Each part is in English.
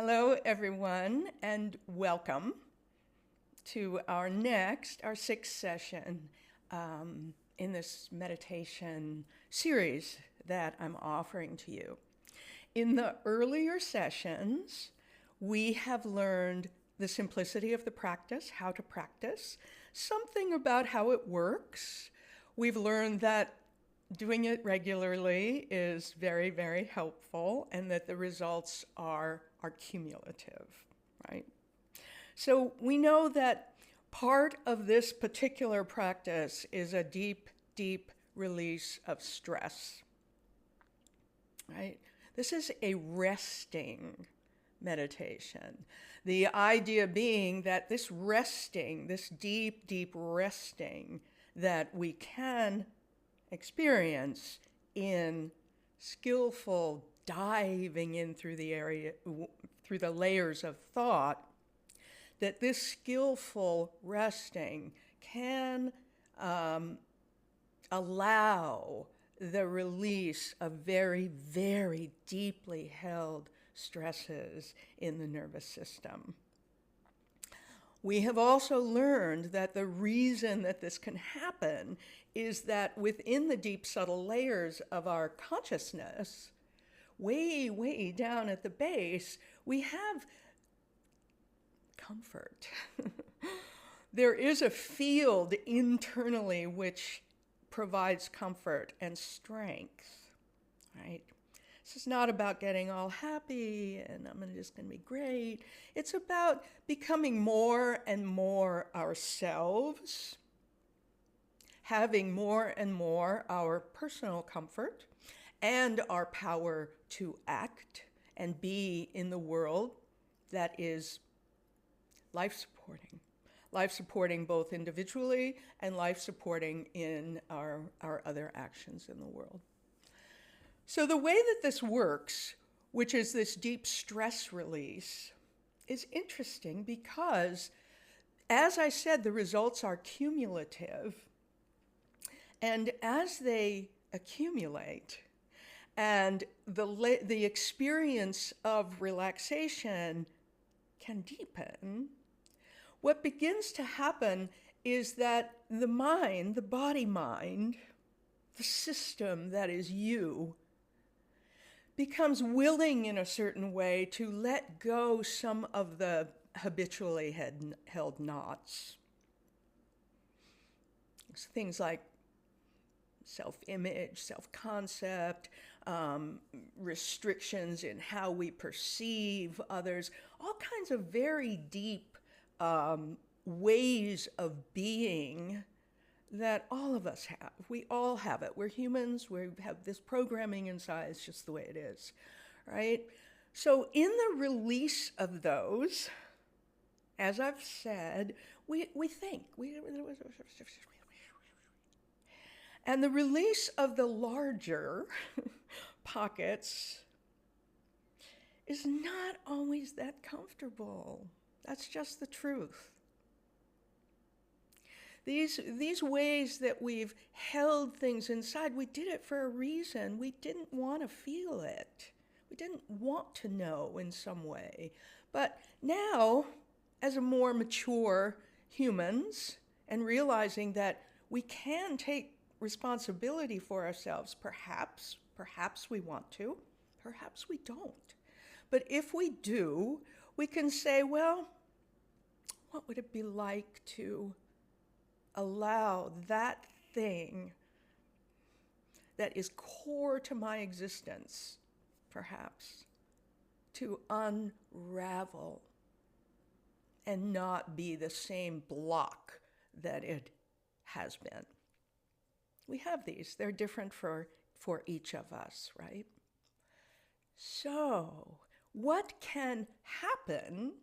Hello, everyone, and welcome to our sixth session in this meditation series that I'm offering to you. In the earlier sessions, we have learned the simplicity of the practice, how to practice, something about how it works. We've learned that doing it regularly is very, very helpful and that the results are cumulative, right? So we know that part of this particular practice is a deep, deep release of stress, right? This is a resting meditation. The idea being that this resting, this deep, deep resting that we can experience in skillful diving in through the layers of thought, that this skillful resting can allow the release of very, very deeply held stresses in the nervous system. We have also learned that the reason that this can happen is that within the deep, subtle layers of our consciousness, way, way down at the base, we have comfort. There is a field internally which provides comfort and strength, right? This is not about getting all happy and I'm just going to be great. It's about becoming more and more ourselves, having more and more our personal comfort and our power to act and be in the world that is life-supporting. Life-supporting both individually and life-supporting in our other actions in the world. So the way that this works, which is this deep stress release, is interesting because, as I said, the results are cumulative. And as they accumulate and the experience of relaxation can deepen, what begins to happen is that the mind, the body-mind, the system that is you, becomes willing in a certain way to let go some of the habitually held knots. It's things like self-image, self-concept, restrictions in how we perceive others, all kinds of very deep ways of being that all of us have. We all have it. We're humans. We have this programming inside. It's just the way it is, right? So in the release of those, as I've said, we think. And the release of the larger pockets is not always that comfortable. That's just the truth. These ways that we've held things inside, we did it for a reason. We didn't want to feel it. We didn't want to know in some way. But now, as a more mature humans, and realizing that we can take responsibility for ourselves, perhaps we want to, perhaps we don't. But if we do, we can say, well, what would it be like to allow that thing that is core to my existence, perhaps, to unravel and not be the same block that it has been. We have these. They're different for each of us, right? So what can happen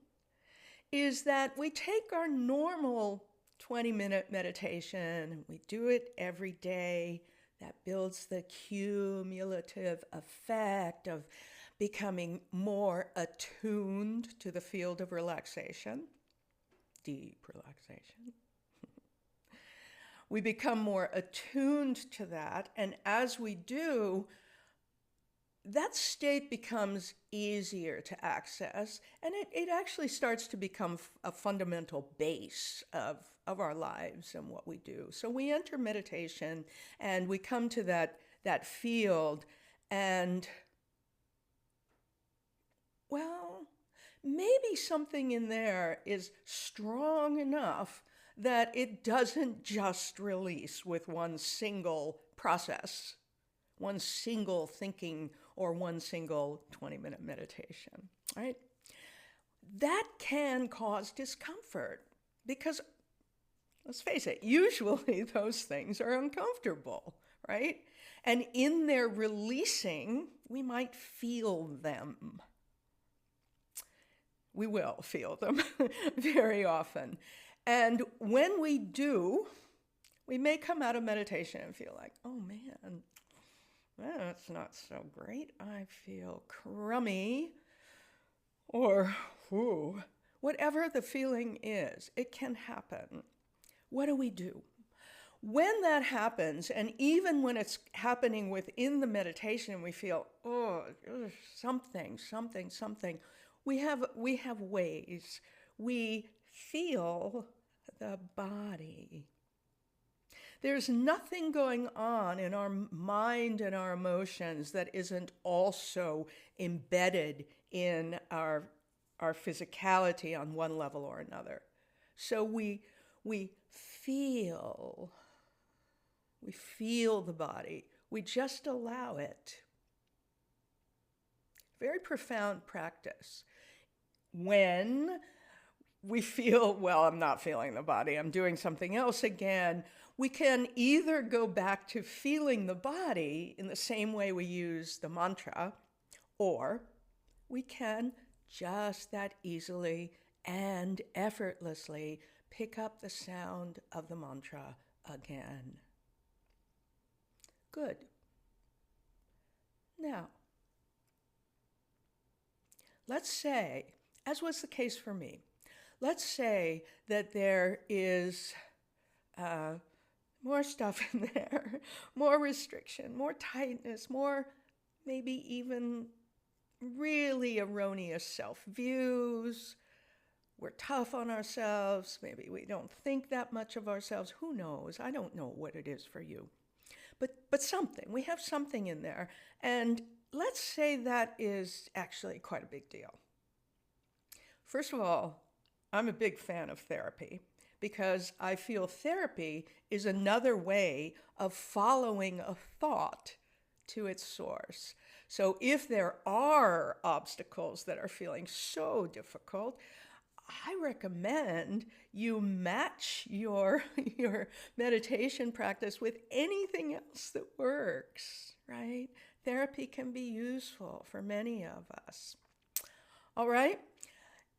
is that we take our normal 20-minute meditation and we do it every day. That builds the cumulative effect of becoming more attuned to the field of relaxation, deep relaxation. We become more attuned to that, and as we do, that state becomes easier to access, and it actually starts to become a fundamental base of our lives and what we do. So we enter meditation and we come to that field, and well, maybe something in there is strong enough that it doesn't just release with one single process, one single thinking, or one single 20-minute meditation, right? That can cause discomfort because, let's face it, usually those things are uncomfortable, right? And in their releasing, we might feel them. We will feel them very often. And when we do, we may come out of meditation and feel like, oh man, that's not so great. I feel crummy. Or, ooh, whatever the feeling is, it can happen. What do we do? When that happens, and even when it's happening within the meditation, we feel, oh, something, we have ways. We feel the body. There's nothing going on in our mind and our emotions that isn't also embedded in our physicality on one level or another. So we feel the body. We just allow it. Very profound practice. When we feel, well, I'm not feeling the body, I'm doing something else again, we can either go back to feeling the body in the same way we use the mantra, or we can just that easily and effortlessly pick up the sound of the mantra again. Good. Now, let's say, as was the case for me, let's say that there is more stuff in there, more restriction, more tightness, more maybe even really erroneous self-views. We're tough on ourselves. Maybe we don't think that much of ourselves. Who knows? I don't know what it is for you. But something. We have something in there. And let's say that is actually quite a big deal. First of all, I'm a big fan of therapy because I feel therapy is another way of following a thought to its source. So if there are obstacles that are feeling so difficult, I recommend you match your meditation practice with anything else that works, right? Therapy can be useful for many of us. All right?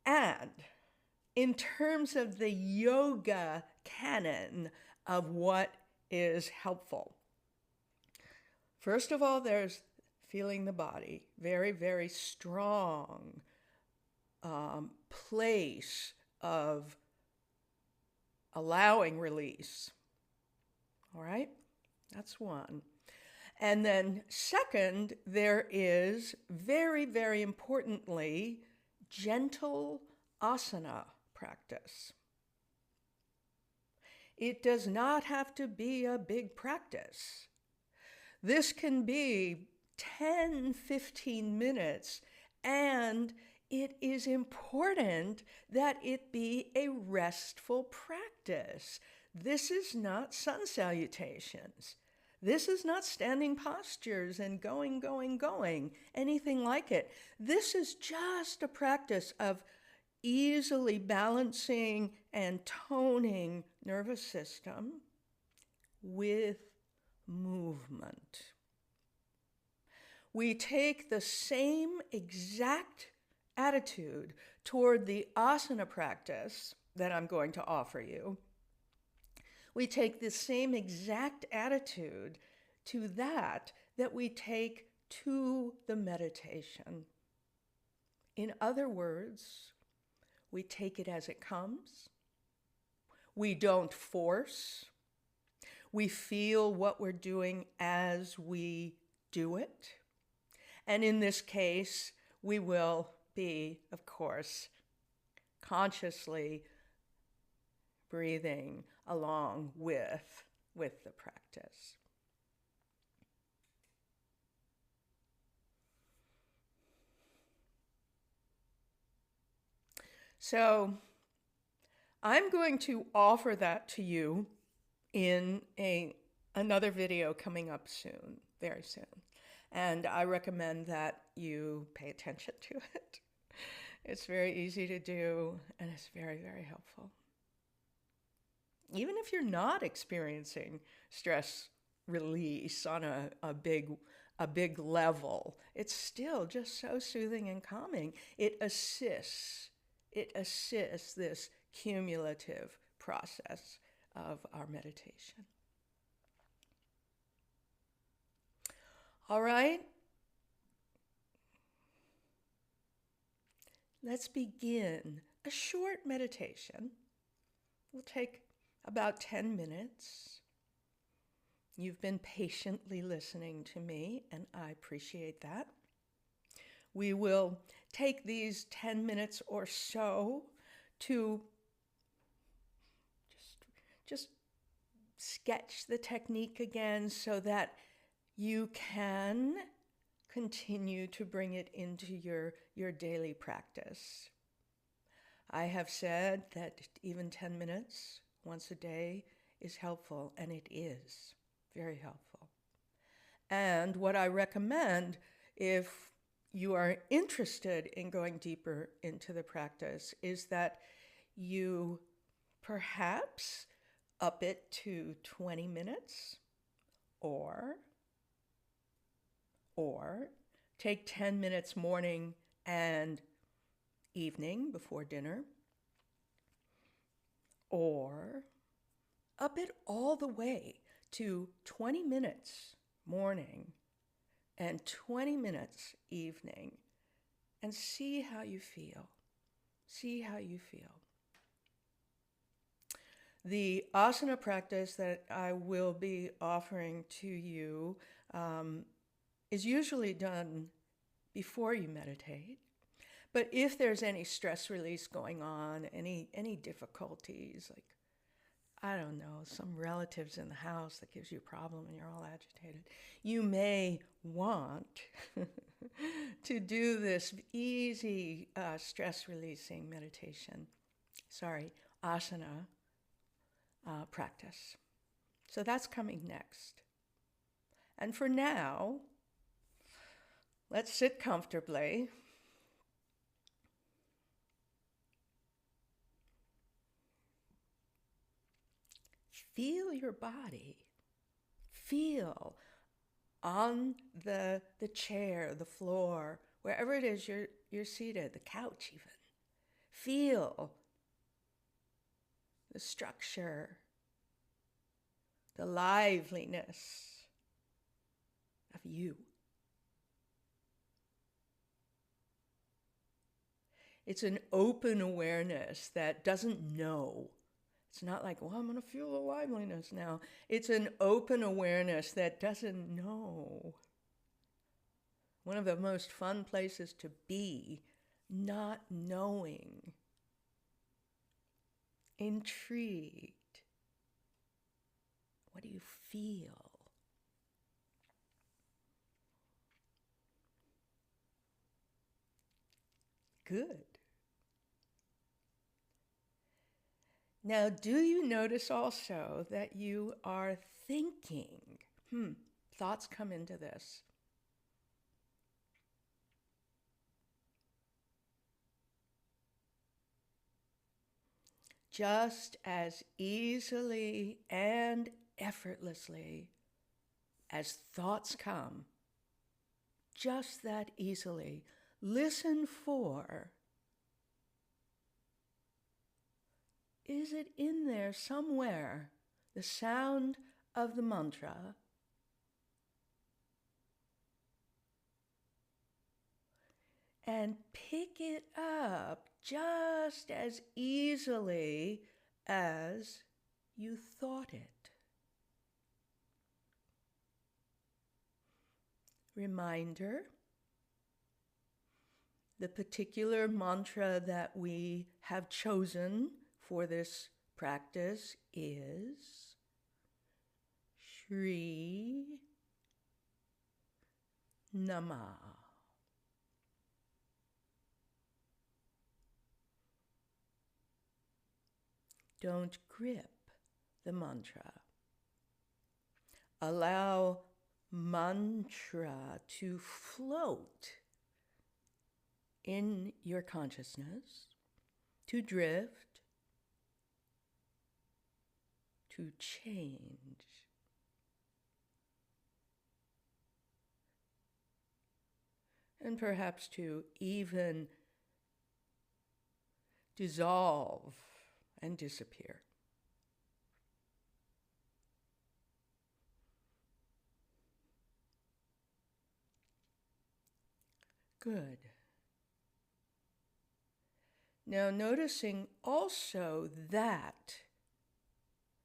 And in terms of the yoga canon of what is helpful, first of all, there's feeling the body, very, very strong place of allowing release. All right? That's one. And then second, there is very, very importantly, gentle asana practice. It does not have to be a big practice. This can be 10, 15 minutes, and it is important that it be a restful practice. This is not sun salutations. This is not standing postures and going, anything like it. This is just a practice of easily balancing and toning nervous system with movement. We take the same exact attitude toward the asana practice that I'm going to offer you. We take the same exact attitude to that we take to the meditation. In other words, we take it as it comes. We don't force. We feel what we're doing as we do it. And in this case, we will be, of course, consciously breathing along with the practice. So I'm going to offer that to you in another video coming up soon, very soon. And I recommend that you pay attention to it. It's very easy to do, and it's very, very helpful. Even if you're not experiencing stress release on a big level, it's still just so soothing and calming. It assists this cumulative process of our meditation. All right. Let's begin a short meditation. We'll take about 10 minutes. You've been patiently listening to me, and I appreciate that. We will take these 10 minutes or so to just sketch the technique again so that you can continue to bring it into your daily practice. I have said that even 10 minutes once a day is helpful, and it is very helpful. And what I recommend, if you are interested in going deeper into the practice, is that you perhaps up it to 20 minutes or take 10 minutes morning and evening before dinner, or up it all the way to 20 minutes morning and 20 minutes evening, and see how you feel. See how you feel. The asana practice that I will be offering to you is usually done before you meditate. But if there's any stress release going on, any difficulties, like, I don't know, some relatives in the house that gives you a problem and you're all agitated, you may want to do this easy stress-releasing meditation, asana practice. So that's coming next. And for now, let's sit comfortably. Feel your body. Feel on the chair, the floor, wherever it is you're seated, the couch even. Feel the structure, the liveliness of you. It's an open awareness that doesn't know. It's not like, well, I'm going to feel the liveliness now. It's an open awareness that doesn't know. One of the most fun places to be, not knowing. Intrigued. What do you feel? Good. Now, do you notice also that you are thinking? Thoughts come into this. Just as easily and effortlessly as thoughts come, just that easily, listen for, is it in there somewhere, the sound of the mantra? And pick it up just as easily as you thought it. Reminder, The particular mantra that we have chosen for this practice is Shri Nama. Don't grip the mantra. Allow mantra to float in your consciousness, to drift, to change. And perhaps to even dissolve and disappear. Good. Now noticing also that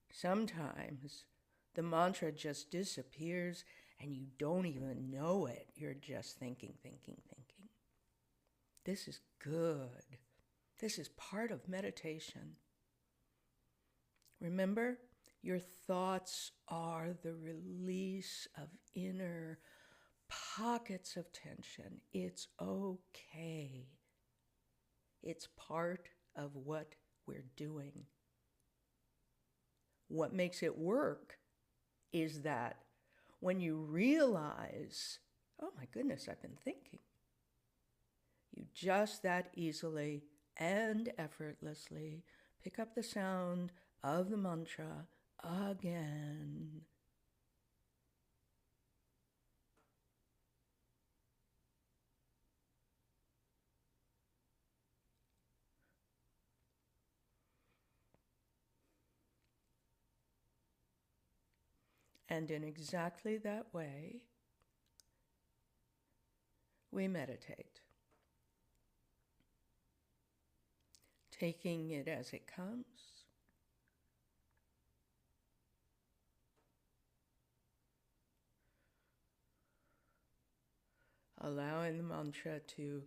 sometimes the mantra just disappears and you don't even know it. You're just thinking. This is good. This is part of meditation. Remember, your thoughts are the release of inner pockets of tension. It's okay. It's part of what we're doing. What makes it work is that when you realize, oh my goodness, I've been thinking, you just that easily and effortlessly pick up the sound of the mantra again. And in exactly that way, we meditate, taking it as it comes, allowing the mantra to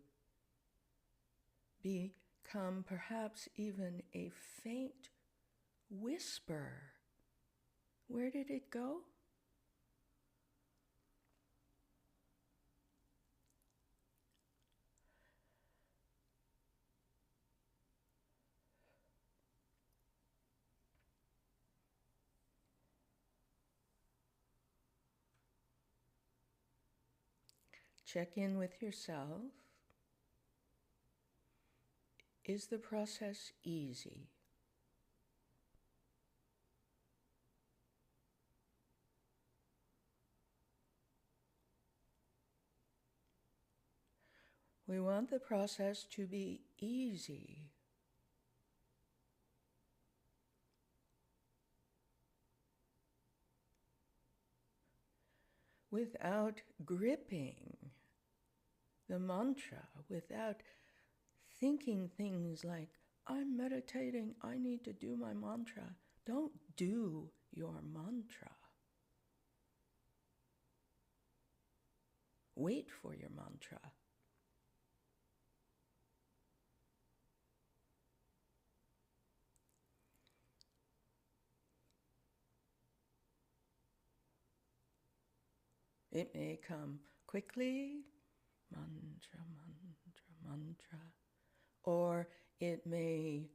become perhaps even a faint whisper. Where did it go? Check in with yourself. Is the process easy? We want the process to be easy. Without gripping the mantra, without thinking things like, I'm meditating, I need to do my mantra. Don't do your mantra. Wait for your mantra. It may come quickly, mantra, mantra, mantra, or it may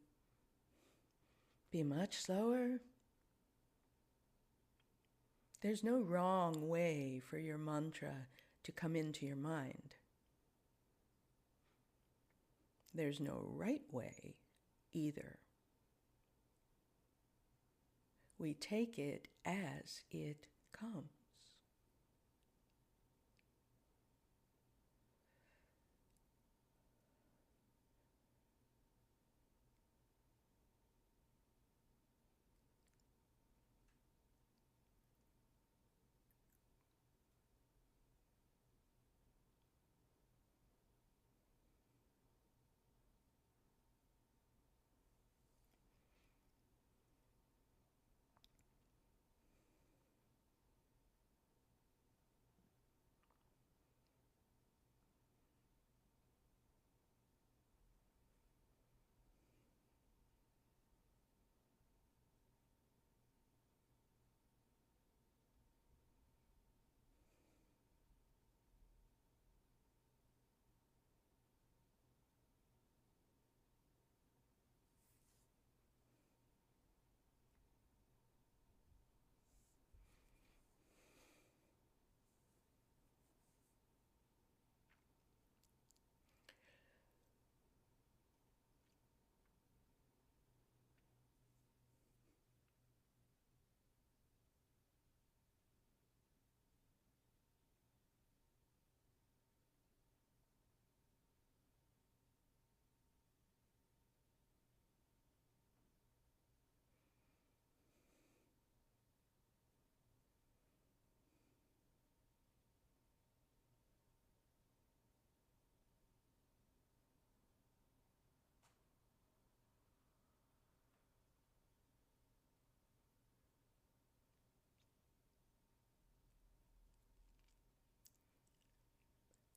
be much slower. There's no wrong way for your mantra to come into your mind. There's no right way either. We take it as it comes.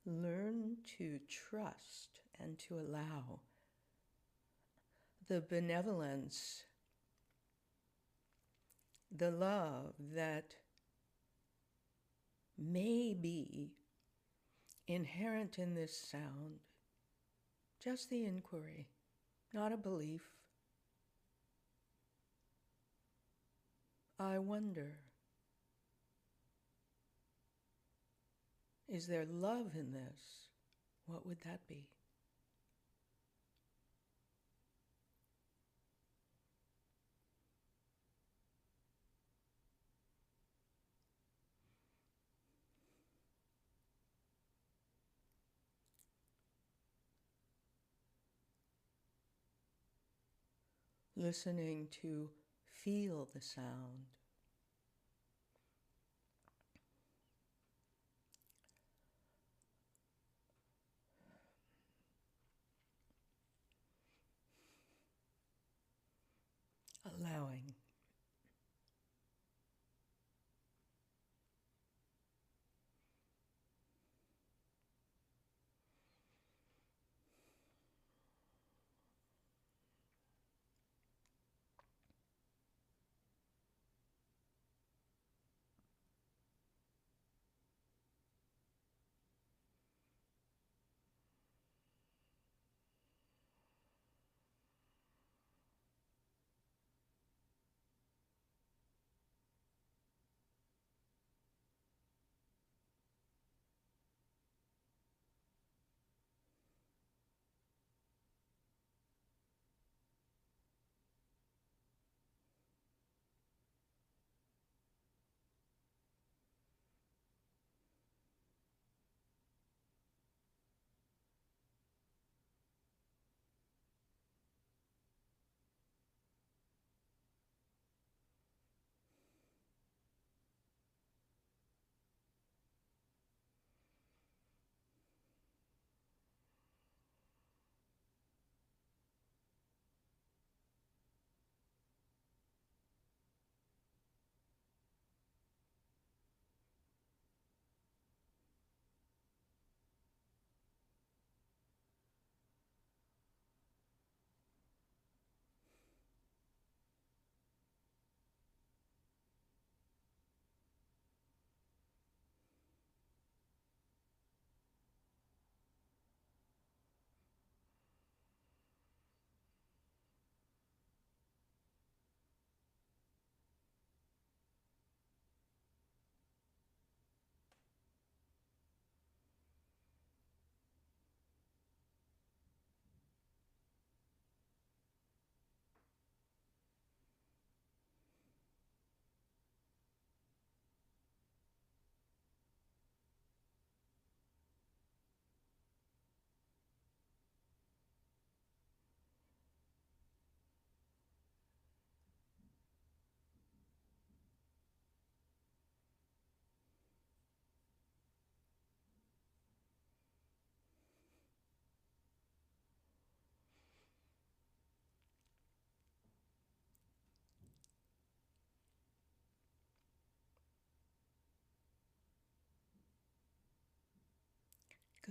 learn to trust and to allow the benevolence, the love that may be inherent in this sound. Just the inquiry, not a belief. I wonder, is there love in this? What would that be? Listening to feel the sound. Allowing.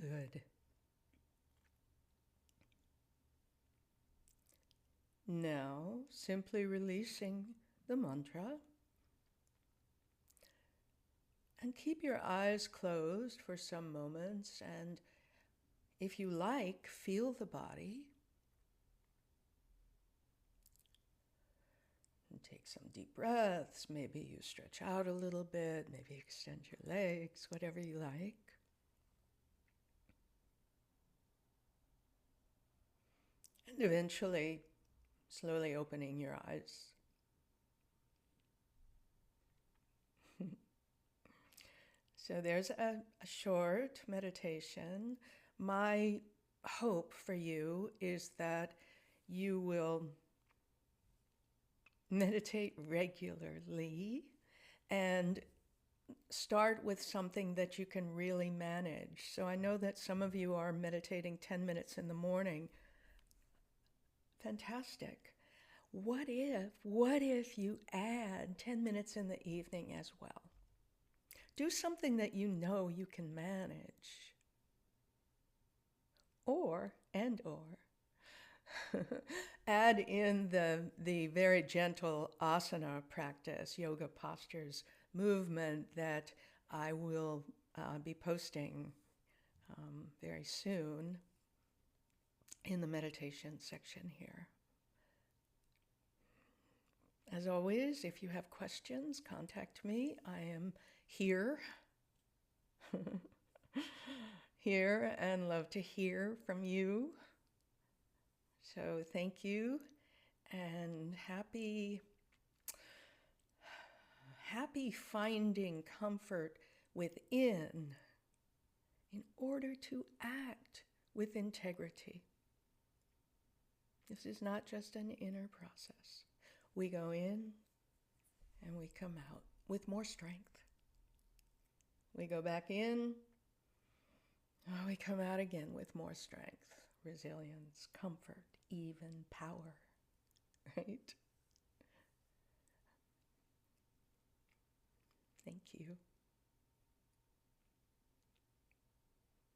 Good. Now, simply releasing the mantra. And keep your eyes closed for some moments, and if you like, feel the body. And take some deep breaths. Maybe you stretch out a little bit, maybe extend your legs, whatever you like. And eventually, slowly opening your eyes. So there's a short meditation. My hope for you is that you will meditate regularly and start with something that you can really manage. So I know that some of you are meditating 10 minutes in the morning. Fantastic. What if you add 10 minutes in the evening as well? Do something that you know you can manage. or add in the very gentle asana practice, yoga postures, movement that I will be posting very soon in the meditation section here. As always, if you have questions, contact me. I am here, here, and love to hear from you. So thank you, and happy finding comfort within in order to act with integrity. This is not just an inner process. We go in and we come out with more strength. We go back in, we come out again with more strength, resilience, comfort, even power, right? Thank you.